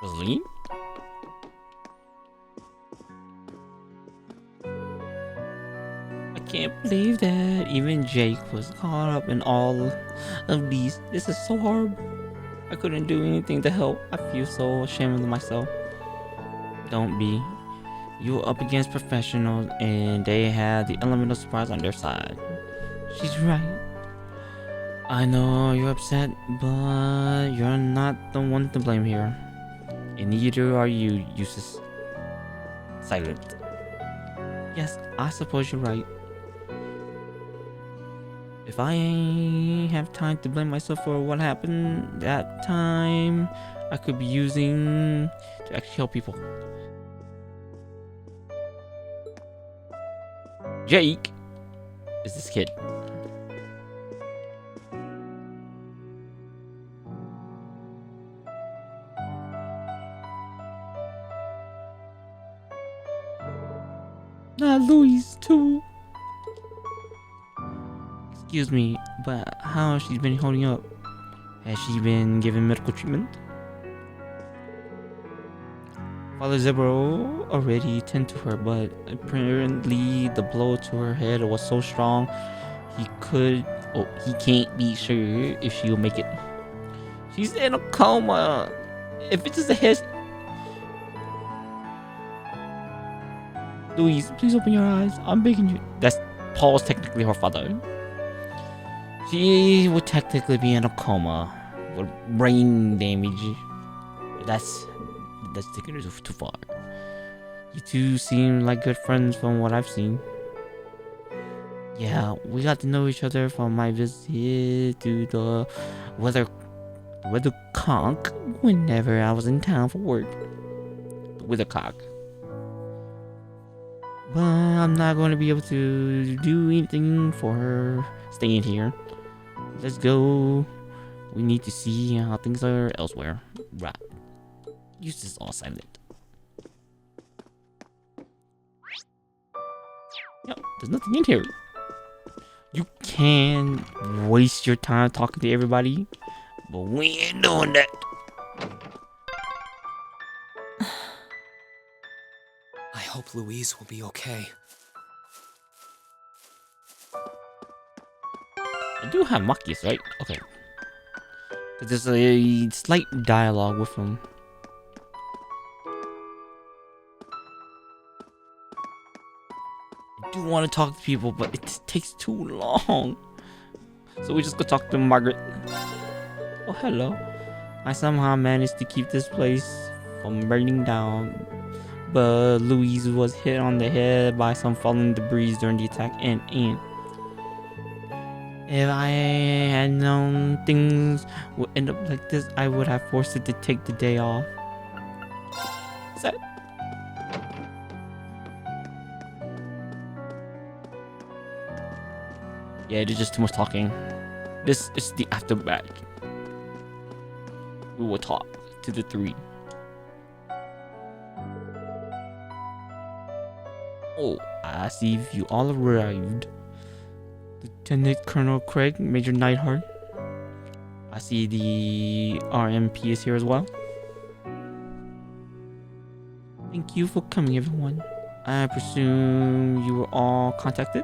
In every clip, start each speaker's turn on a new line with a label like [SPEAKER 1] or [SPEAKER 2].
[SPEAKER 1] Really? I can't believe that even Jake was caught up in all of these. This is so horrible. I couldn't do anything to help. I feel so ashamed of myself. Don't be. You're up against professionals and they have the element of surprise on their side. She's right. I know you're upset, but you're not the one to blame here. And neither are you, useless. Silent. Yes, I suppose you're right. If I have time to blame myself for what happened that time, I could be using to actually help people. Jake is this kid. Not Louise too. Excuse me, but how has she been holding up? Has she been given medical treatment? Father Zebro already tended to her, but apparently the blow to her head was so strong he can't be sure if she'll make it. She's in a coma. If it's just a head... Louise, please open your eyes. I'm begging you. That's Paul's technically her father. She would technically be in a coma with brain damage. That's taking it too far. You two seem like good friends from what I've seen. Yeah, we got to know each other from my visit to the weathercock whenever I was in town for work. The weathercock. But I'm not going to be able to do anything for her staying here. Let's go. We need to see how things are elsewhere. Right. Use this all silent. Yep, there's nothing in here. You can waste your time talking to everybody, but we ain't doing that.
[SPEAKER 2] I hope Louise will be okay.
[SPEAKER 1] I do have Maki's, right? Okay. Because there's a slight dialogue with him. I do want to talk to people, but it takes too long. So we just go talk to Margaret. Oh, hello. I somehow managed to keep this place from burning down, but Louise was hit on the head by some falling debris during the attack, and if I had known things would end up like this, I would have forced her to take the day off. What's that? Yeah, there's just too much talking. This is the aftermath. We will talk to the three. Oh, I see you all arrived. Lieutenant Colonel Craig, Major Neidhart. I see the RMP is here as well. Thank you for coming, everyone. I presume you were all contacted?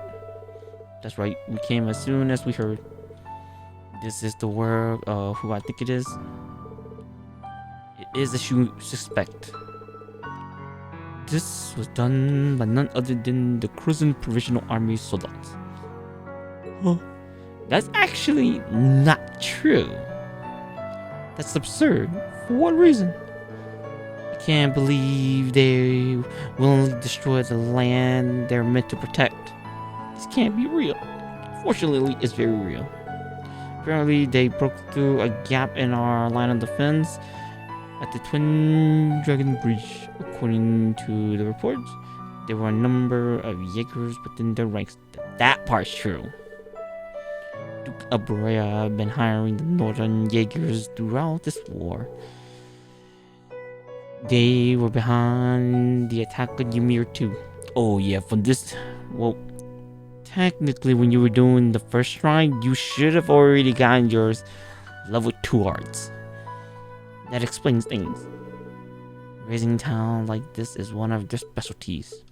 [SPEAKER 1] That's right, we came as soon as we heard. This is the work of who I think it is. It is a suspect. This was done by none other than the Crimson Provisional Army soldiers. Huh? That's actually not true. That's absurd. For what reason? I can't believe they willingly destroy the land they're meant to protect. This can't be real. Fortunately, it's very real. Apparently, they broke through a gap in our line of defense at the Twin Dragon Bridge. According to the reports, there were a number of Jaegers within their ranks. That part's true. Duke Abrea have been hiring the Northern Jaegers throughout this war. They were behind the attack on Ymir too. Oh yeah, from this... Well, Technically, when you were doing the first shrine, you should have already gotten yours level 2 arts. That explains things. Raising town like this is one of their specialties.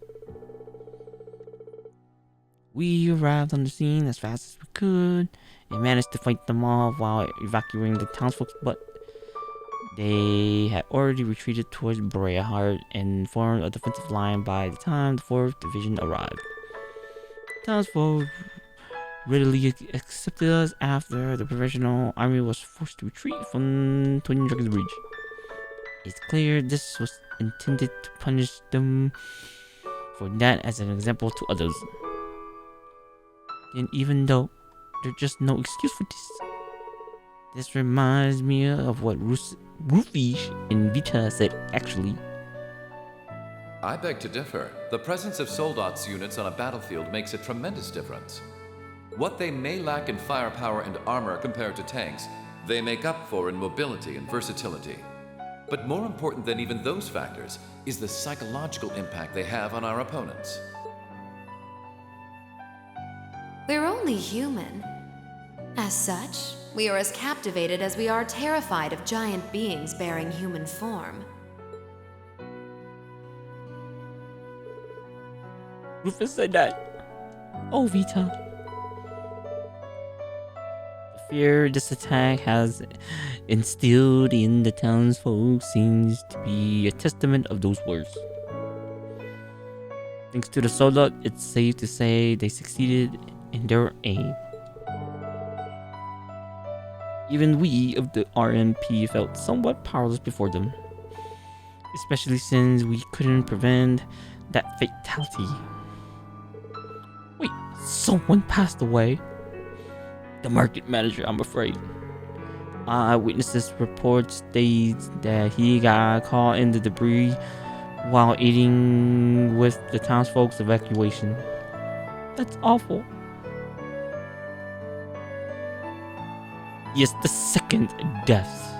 [SPEAKER 1] We arrived on the scene as fast as we could and managed to fight them off while evacuating the townsfolk, but they had already retreated towards Breahart and formed a defensive line by the time the 4th Division arrived. Townsfolk readily accepted us after the provisional army was forced to retreat from Twin Dragons Bridge. It's clear this was intended to punish them for that as an example to others. And even though there's just no excuse for this reminds me of what Rufish in Vita said actually.
[SPEAKER 3] I beg to differ. The presence of Soldot's units on a battlefield makes a tremendous difference. What they may lack in firepower and armor compared to tanks, they make up for in mobility and versatility. But more important than even those factors is the psychological impact they have on our opponents.
[SPEAKER 4] We're only human. As such, we are as captivated as we are terrified of giant beings bearing human form.
[SPEAKER 1] Rufus said that. Oh, Vita. The fear this attack has instilled in the townsfolk seems to be a testament of those words. Thanks to the Soldot, it's safe to say they succeeded in their aim. Even we of the RMP felt somewhat powerless before them, especially since we couldn't prevent that fatality. Wait, someone passed away? The market manager, I'm afraid. Eyewitnesses report states that he got caught in the debris while aiding with the townsfolk's evacuation. That's awful. Yes, the second death,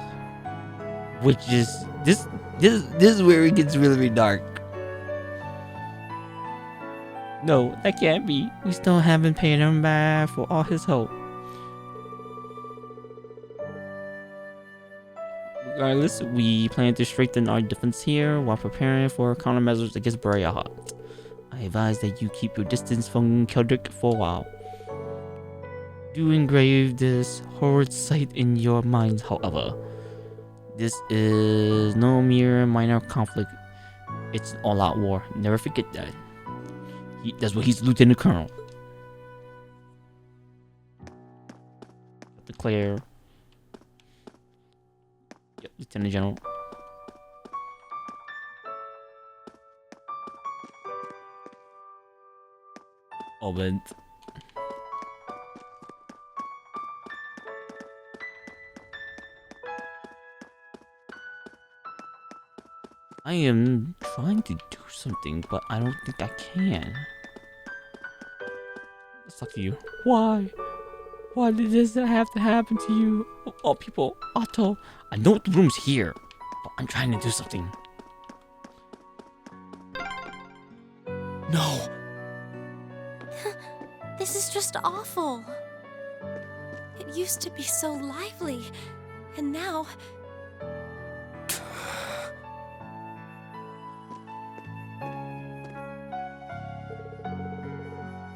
[SPEAKER 1] which is this is where it gets really, really dark. No, that can't be. We still haven't paid him back for all his help. Regardless, we plan to strengthen our defense here while preparing for countermeasures against Breahart. I advise that you keep your distance from Keldrick for a while. Do engrave this horrid sight in your minds, however. This is no mere minor conflict. It's an all-out war. Never forget that. That's what he's Lieutenant Colonel. Declare. Yep, Lieutenant General. Obed. I am trying to do something, but I don't think I can. It's up to you. Why? Why did this have to happen to you? Oh, people, Otto, I know the room's here, but I'm trying to do something.
[SPEAKER 3] No!
[SPEAKER 5] This is just awful. It used to be so lively, and now...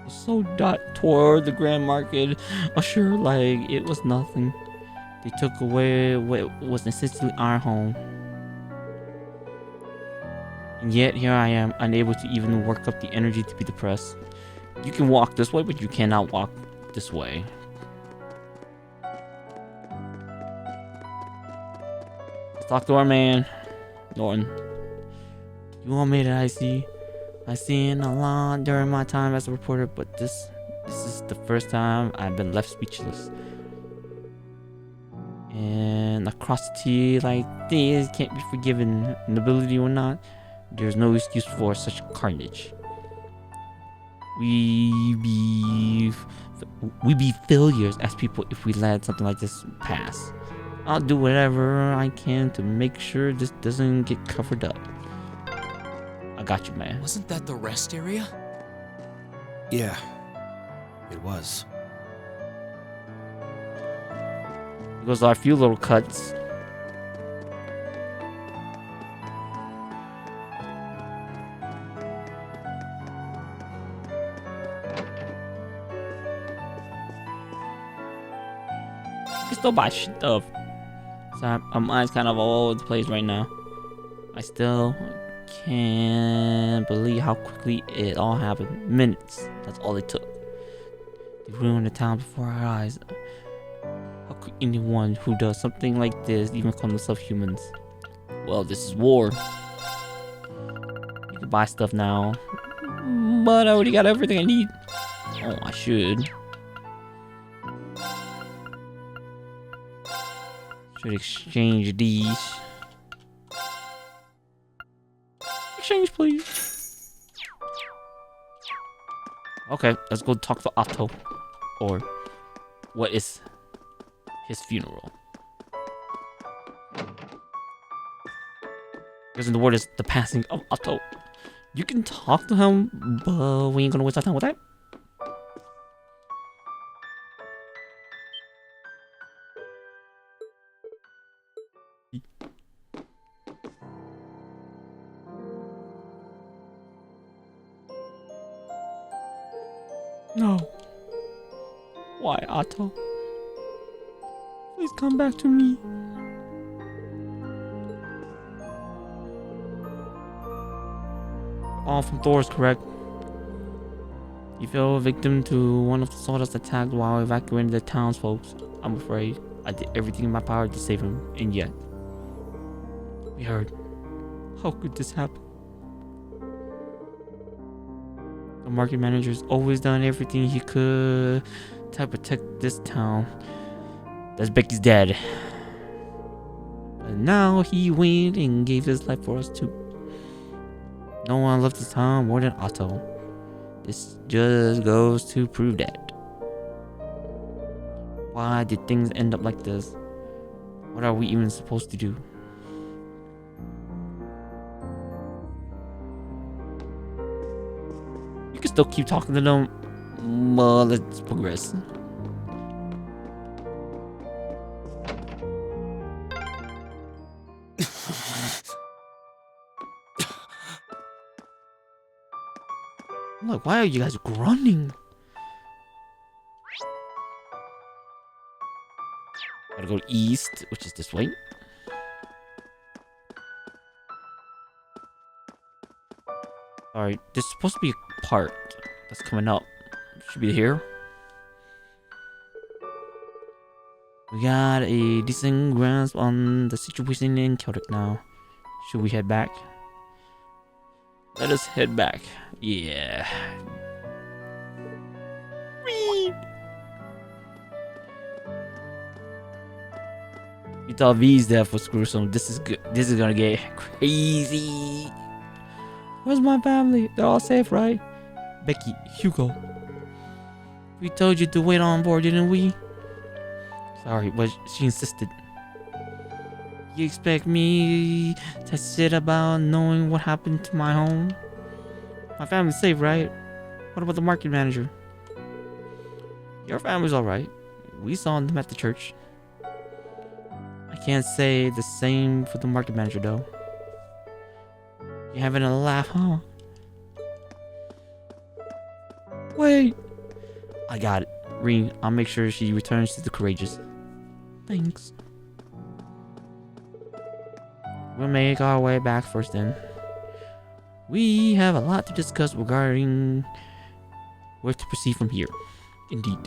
[SPEAKER 1] So Dot toward the Grand Market, assured like it was nothing. They took away what was essentially our home. And yet here I am, unable to even work up the energy to be depressed. You can walk this way, but you cannot walk this way. Let's talk to our man, Norton. You all made it, I see. I've seen a lot during my time as a reporter, but this is the first time I've been left speechless. And atrocity like this can't be forgiven, nobility or not. There's no excuse for such carnage. We be failures as people if we let something like this pass. I'll do whatever I can to make sure this doesn't get covered up. I got you, man.
[SPEAKER 2] Wasn't that the rest area?
[SPEAKER 6] Yeah. It was.
[SPEAKER 1] Because there are a few little cuts. You can still buy stuff. So my mind's kind of all over the place right now. I still can't believe how quickly it all happened. Minutes. That's all it took. They ruined the town before our eyes. How could anyone who does something like this even call themselves humans? Well, this is war. You can buy stuff now. But I already got everything I need. Oh, I should. Should exchange these. Exchange, please. Okay, let's go talk to Otto. Or what is his funeral? Because in the word is the passing of Otto. You can talk to him, but we ain't gonna waste our time with that. No. Why, Otto? Please come back to me. All from Thor's, correct? You fell victim to one of the soldiers' attacks while evacuating the townsfolk. I'm afraid I did everything in my power to save him, and yet we heard. How could this happen? The market manager's always done everything he could to protect this town. That's Becky's dad. But now he went and gave his life for us too. No one loves this town more than Otto. This just goes to prove that. Why did things end up like this? What are we even supposed to do? You can still keep talking to them, but let's progress. Look, why are you guys grunting? Gotta go east, which is this way. Alright, there's supposed to be a part that's coming up. Should be here. We got a decent grasp on the situation in Celtic now. Should we head back? Let us head back. Yeah. Whee! You thought V's death was gruesome. This is good. This is gonna get crazy. Where's my family? They're all safe, right? Becky, Hugo. We told you to wait on board, didn't we? Sorry, but she insisted. You expect me to sit about knowing what happened to my home? My family's safe, right? What about the market manager? Your family's alright. We saw them at the church. I can't say the same for the market manager, though. You having a laugh, huh? Wait! I got it. Rean, I'll make sure she returns to the Courageous. Thanks. We'll make our way back first then. We have a lot to discuss regarding where to proceed from here. Indeed.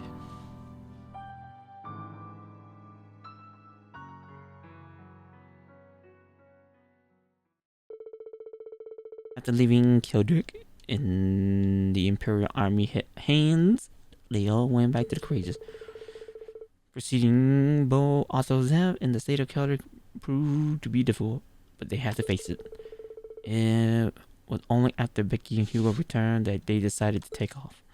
[SPEAKER 1] After leaving Kildrick in the Imperial Army hands, they all went back to the Courageous. Proceeding both Otto's death in the state of Kildrick proved to be difficult, but they had to face it. It was only after Becky and Hugo returned that they decided to take off.